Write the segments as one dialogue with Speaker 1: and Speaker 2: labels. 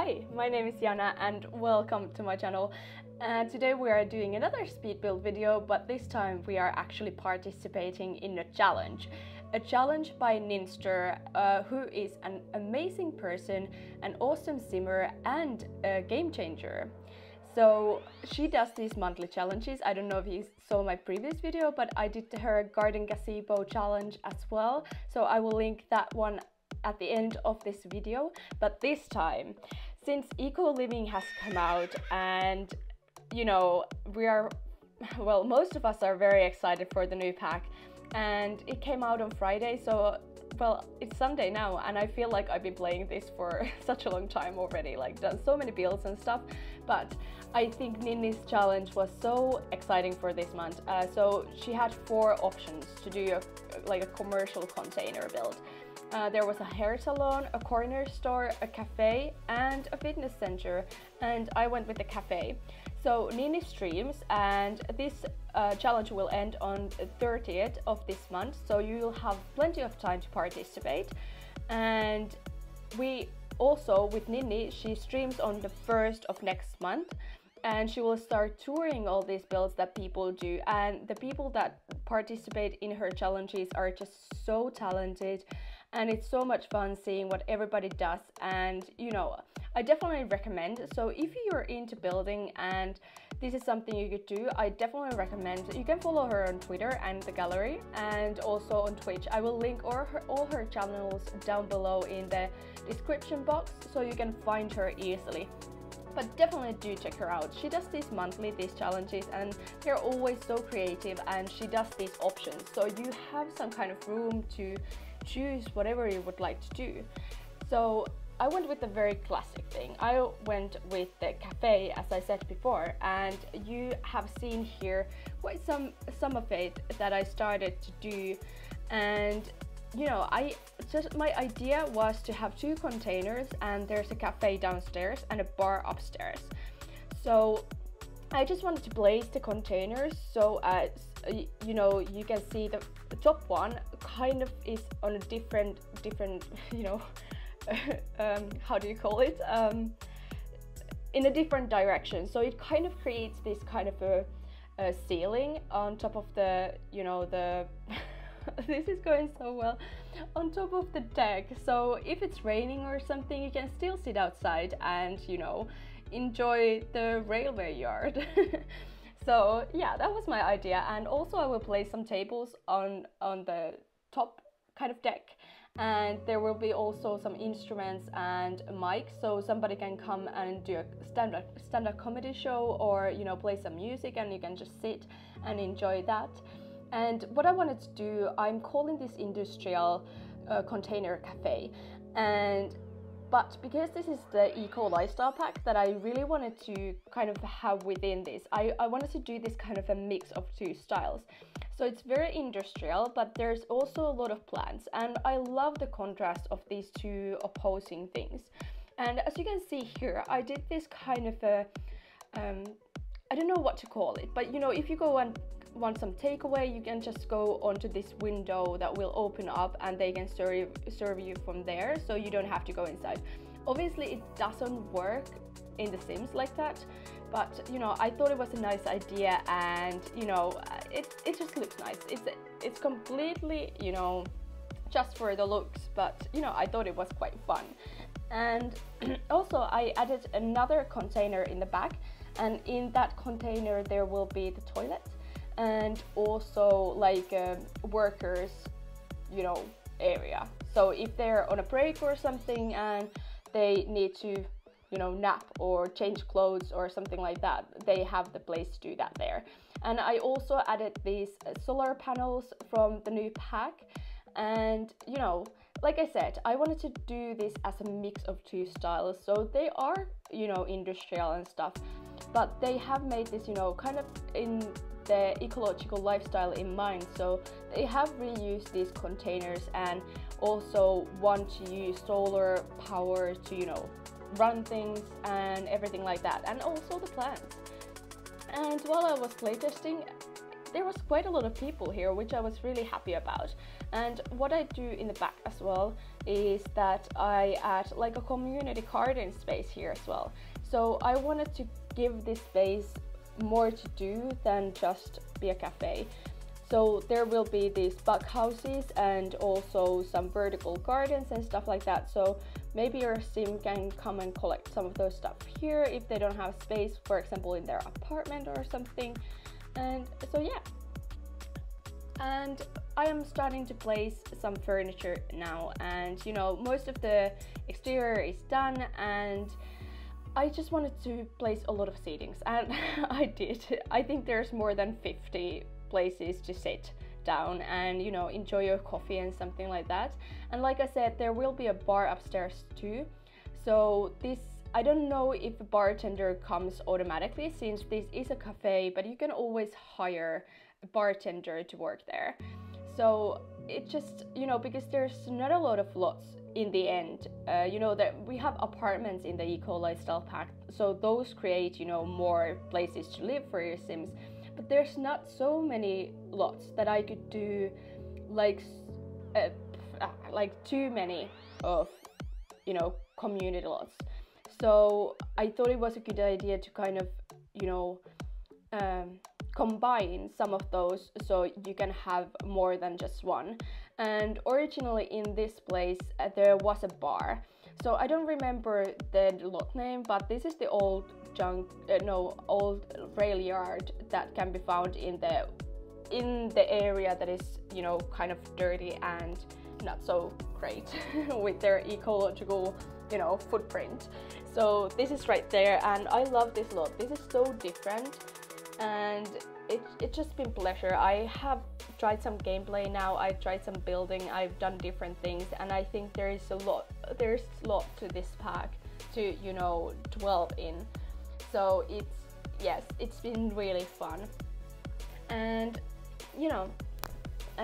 Speaker 1: Hi, my name is Yana and welcome to my channel. Today we are doing another speed build video, but this time we are actually participating in a challenge. A challenge by Ninnster, who is an amazing person, an awesome simmer and a game changer. So she does these monthly challenges. I don't know if you saw my previous video, but I did her garden gazebo challenge as well. So I will link that one at the end of this video. But this time, since eco living has come out and you know, most of us are very excited for the new pack, and it came out on Friday, so it's Sunday now, and I feel like I've been playing this for such a long time already, like done so many builds and stuff. But I think Ninni's challenge was so exciting for this month. So she had 4 options to do a commercial container build. There was a hair salon, a corner store, a cafe and a fitness center, and I went with the cafe. So Ninni streams, and this challenge will end on the 30th of this month, so you will have plenty of time to participate. And we also, with Ninni, she streams on the 1st of next month, and she will start touring all these builds that people do, and the people that participate in her challenges are just so talented, and it's so much fun seeing what everybody does. And you know, I definitely recommend, so if you're into building and this is something you could do, I definitely recommend. You can follow her on Twitter and the gallery, and also on Twitch. I will link all her channels down below in the description box, so you can find her easily. But definitely do check her out. She does these challenges, and they're always so creative, and she does these options, so you have some kind of room to choose whatever you would like to do. So I went with a very classic thing. I went with the cafe, as I said before, and you have seen here quite some of it that I started to do. And you know, my idea was to have 2 containers, and there's a cafe downstairs and a bar upstairs. So I just wanted to place the containers so as you know, you can see the top one kind of is on a different you know, how do you call it, in a different direction. So it kind of creates this kind of a ceiling on top of the, you know, the this is going so well, on top of the deck. So if it's raining or something, you can still sit outside and, you know, enjoy the railway yard. So yeah, that was my idea. And also I will place some tables on the top kind of deck, and there will be also some instruments and a mic, so somebody can come and do a stand-up comedy show, or you know, play some music, and you can just sit and enjoy that. And what I wanted to do, I'm calling this industrial container cafe, but because this is the eco lifestyle pack that I really wanted to kind of have within this, I wanted to do this kind of a mix of 2 styles. So it's very industrial, but there's also a lot of plants, and I love the contrast of these 2 opposing things. And as you can see here, I did this kind of a I don't know what to call it, but you know, if you go and want some takeaway, you can just go onto this window that will open up, and they can serve you from there, so you don't have to go inside. Obviously it doesn't work in The Sims like that, but you know, I thought it was a nice idea, and you know, it just looks nice. It's completely, you know, just for the looks, but you know, I thought it was quite fun. And also I added another container in the back, and in that container there will be the toilet, and also like workers, you know, area. So if they're on a break or something and they need to, you know, nap or change clothes or something like that, they have the place to do that there. And I also added these solar panels from the new pack, and you know, like I said, I wanted to do this as a mix of 2 styles, so they are, you know, industrial and stuff, but they have made this, you know, kind of in the ecological lifestyle in mind. So they have reused these containers and also want to use solar power to, you know, run things and everything like that, and also the plants. And while I was playtesting, there was quite a lot of people here, which I was really happy about. And what I do in the back as well is that I add like a community garden space here as well. So I wanted to give this space more to do than just be a cafe. So there will be these bug houses and also some vertical gardens and stuff like that. So maybe your sim can come and collect some of those stuff here if they don't have space, for example, in their apartment or something. And so yeah. And I am starting to place some furniture now, and you know, most of the exterior is done, and I just wanted to place a lot of seatings, and I did. I think there's more than 50 places to sit down and, you know, enjoy your coffee and something like that. And like I said, there will be a bar upstairs too. So this, I don't know if a bartender comes automatically since this is a cafe, but you can always hire a bartender to work there. So it just, you know, because there's not a lot of lots in the end, you know, that we have apartments in the Eco Lifestyle Pack, so those create, you know, more places to live for your sims. But there's not so many lots that I could do like too many of, you know, community lots. So I thought it was a good idea to kind of, you know, combine some of those so you can have more than just one. And originally in this place there was a bar. So I don't remember the lot name, but this is the old old railyard that can be found in the area that is, you know, kind of dirty and not so great with their ecological, you know, footprint. So this is right there, and I love this lot. This is so different, and it's just been pleasure. I have tried some gameplay now, I tried some building, I've done different things, and I think there's a lot to this pack to, you know, dwell in. So it's been really fun. And you know,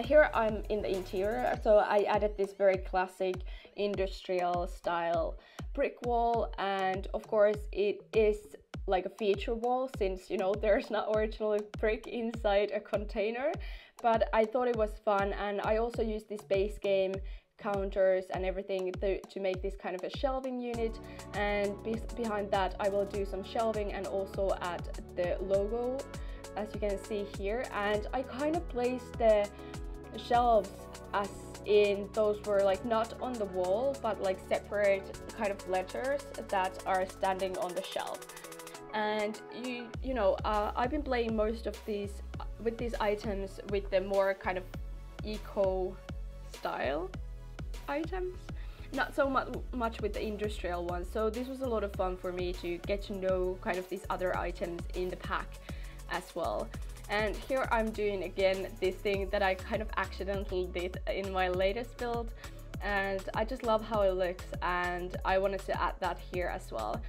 Speaker 1: here I'm in the interior, so I added this very classic industrial style brick wall, and of course it is like a feature wall since, you know, there's not originally brick inside a container, but I thought it was fun. And I also used this base game counters and everything to make this kind of a shelving unit, and behind that I will do some shelving and also add the logo, as you can see here. And I kind of placed the shelves as in those were like not on the wall but like separate kind of letters that are standing on the shelf. And you know, I've been playing most of these with these items with the more kind of eco style items, not so much with the industrial ones. So this was a lot of fun for me to get to know kind of these other items in the pack as well. And here I'm doing again this thing that I kind of accidentally did in my latest build, and I just love how it looks, and I wanted to add that here as well.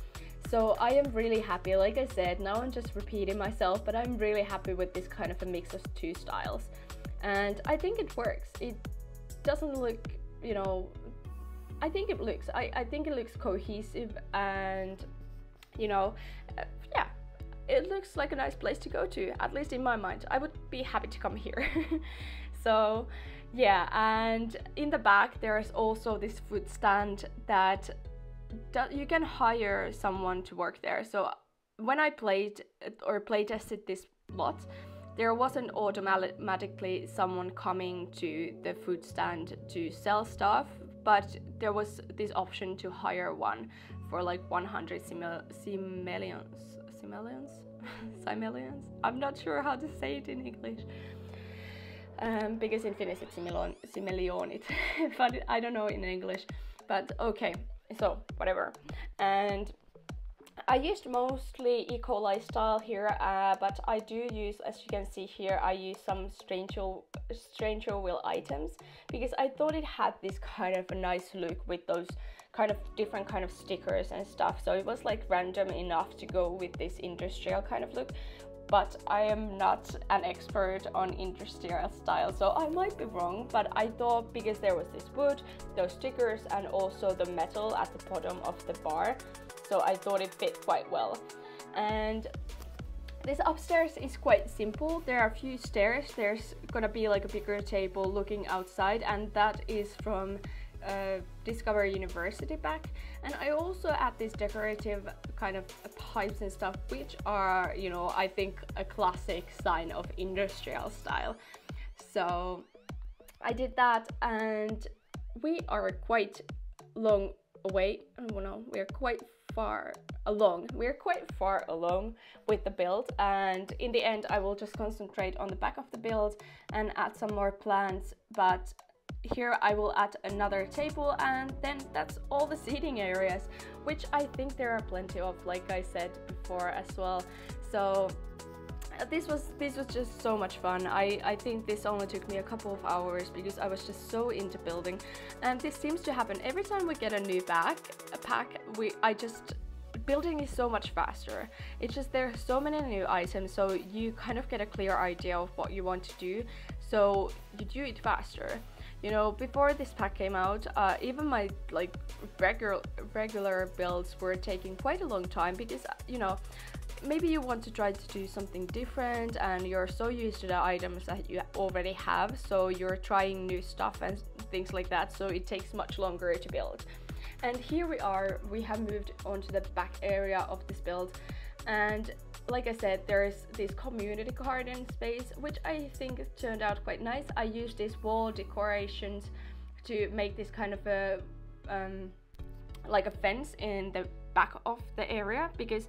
Speaker 1: So I am really happy. Like I said, now I'm just repeating myself, but I'm really happy with this kind of a mix of two styles, and I think it works. It doesn't look, you know, I think it looks cohesive, and you know, yeah, it looks like a nice place to go to, at least in my mind. I would be happy to come here. So yeah, and in the back there is also this food stand that you can hire someone to work there. So when I played or play tested this lot, there wasn't automatically someone coming to the food stand to sell stuff, but there was this option to hire one for like 100 simoleons. I'm not sure how to say it in English, because in Finnish it's similjonit, but I don't know in English, but okay, so whatever. And I used mostly eco lifestyle here, but I do use, as you can see here, I use some stranger will items because I thought it had this kind of a nice look with those kind of different kind of stickers and stuff. So it was like random enough to go with this industrial kind of look. But I am not an expert on industrial style, so I might be wrong, but I thought because there was this wood, those stickers, and also the metal at the bottom of the bar, so I thought it fit quite well. And This upstairs is quite simple. There are a few stairs. There's gonna be like a bigger table looking outside, and that is from Discover University back. And I also add these decorative kind of pipes and stuff, which are, you know, I think a classic sign of industrial style. So I did that, and we are quite long away. Oh no, we're quite far along. We're quite far along with the build, and in the end I will just concentrate on the back of the build and add some more plants. But here I will add another table, and then that's all the seating areas, which I think there are plenty of, like I said before as well. So this was just so much fun. I think this only took me a couple of hours because I was just so into building, and this seems to happen every time we get a new pack. Building is so much faster. It's just there are so many new items, so you kind of get a clear idea of what you want to do, so you do it faster. You know, before this pack came out, even my like regular builds were taking quite a long time because, you know, maybe you want to try to do something different and you're so used to the items that you already have, so you're trying new stuff and things like that, so it takes much longer to build. And here we have moved onto the back area of this build, and like I said, there's this community garden space, which I think turned out quite nice. I used these wall decorations to make this kind of a like a fence in the back of the area, because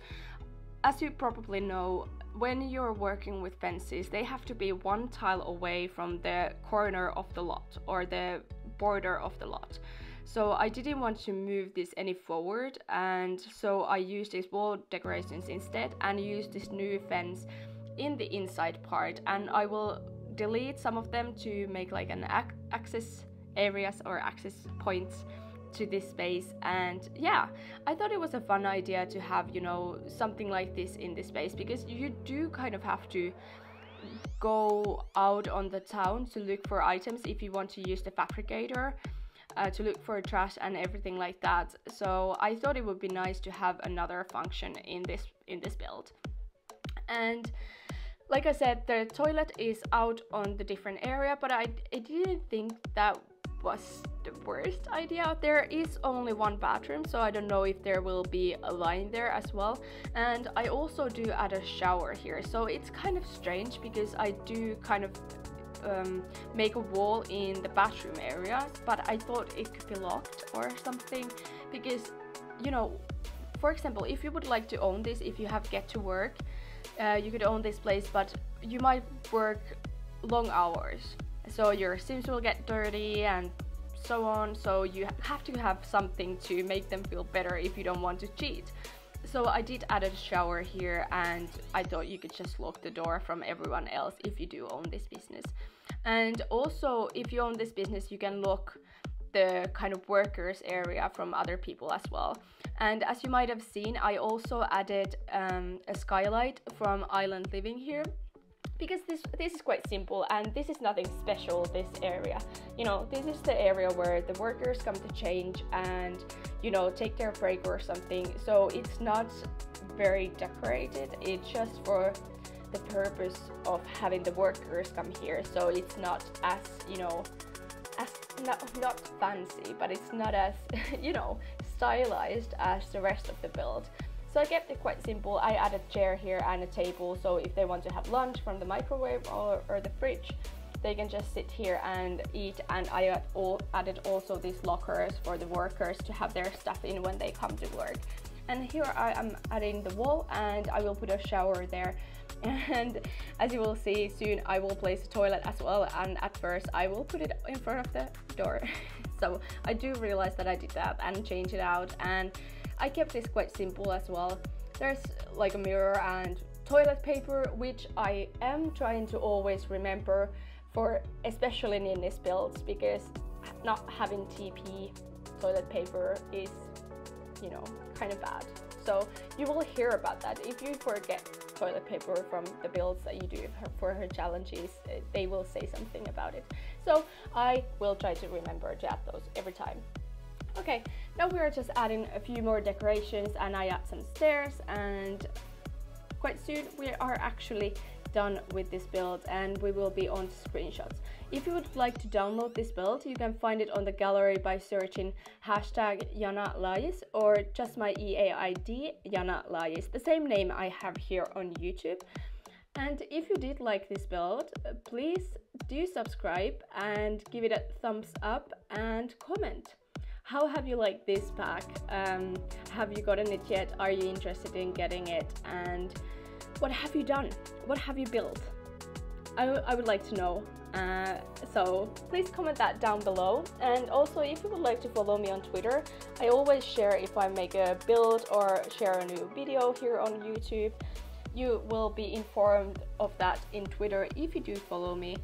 Speaker 1: as you probably know, when you're working with fences, they have to be one tile away from the corner of the lot or the border of the lot. So I didn't want to move this any forward, and so I used these wall decorations instead and used this new fence in the inside part, and I will delete some of them to make like an access areas or access points to this space. And yeah, I thought it was a fun idea to have, you know, something like this in this space, because you do kind of have to go out on the town to look for items if you want to use the fabricator to look for trash and everything like that. So I thought it would be nice to have another function in this build. And like I said, the toilet is out on the different area, but I didn't think that was the worst idea. There is only one bathroom, so I don't know if there will be a line there as well. And I also do add a shower here, so it's kind of strange because I do kind of make a wall in the bathroom areas, but I thought it could be locked or something, because, you know, for example, if you would like to own this, if you have get to work, you could own this place, but you might work long hours, so your sims will get dirty and so on, so you have to have something to make them feel better if you don't want to cheat. So I did add a shower here, and I thought you could just lock the door from everyone else if you do own this business. And also, if you own this business, you can lock the kind of workers area from other people as well. And as you might have seen, I also added a skylight from Island Living here, because this is quite simple and this is nothing special, this area. You know, this is the area where the workers come to change and, you know, take their break or something. So it's not very decorated, it's just for the purpose of having the workers come here. So it's not as, you know, as not fancy, but it's not as you know, stylized as the rest of the build. So I kept it quite simple. I added a chair here and a table, so if they want to have lunch from the microwave or the fridge, they can just sit here and eat. And I added also these lockers for the workers to have their stuff in when they come to work. And here I am adding the wall, and I will put a shower there. And as you will see soon, I will place a toilet as well, and at first I will put it in front of the door. So I do realize that I did that and change it out, and I kept this quite simple as well. There's like a mirror and toilet paper, which I am trying to always remember for especially in this builds, because not having TP toilet paper is, you know, kind of bad. So you will hear about that. If you forget toilet paper from the builds that you do for her challenges, they will say something about it. So I will try to remember to add those every time. Okay, now we are just adding a few more decorations, and I add some stairs, and quite soon we are actually done with this build and we will be on to screenshots. If you would like to download this build, you can find it on the gallery by searching hashtag YanaLaayis or just my EA ID YanaLaayis, the same name I have here on YouTube. And if you did like this build, please do subscribe and give it a thumbs up and comment. How have you liked this pack? Have you gotten it yet? Are you interested in getting it? And what have you done? What have you built? I would like to know. So please comment that down below. And also, if you would like to follow me on Twitter, I always share if I make a build or share a new video here on YouTube. You will be informed of that in Twitter if you do follow me.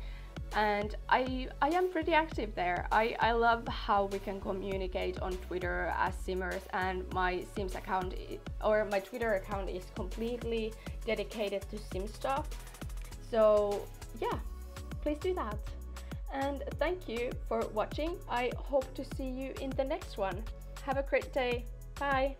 Speaker 1: And I am pretty active there. I love how we can communicate on Twitter as Simmers, and my Sims account or my Twitter account is completely dedicated to Sim stuff. So yeah, please do that. And thank you for watching. I hope to see you in the next one. Have a great day. Bye.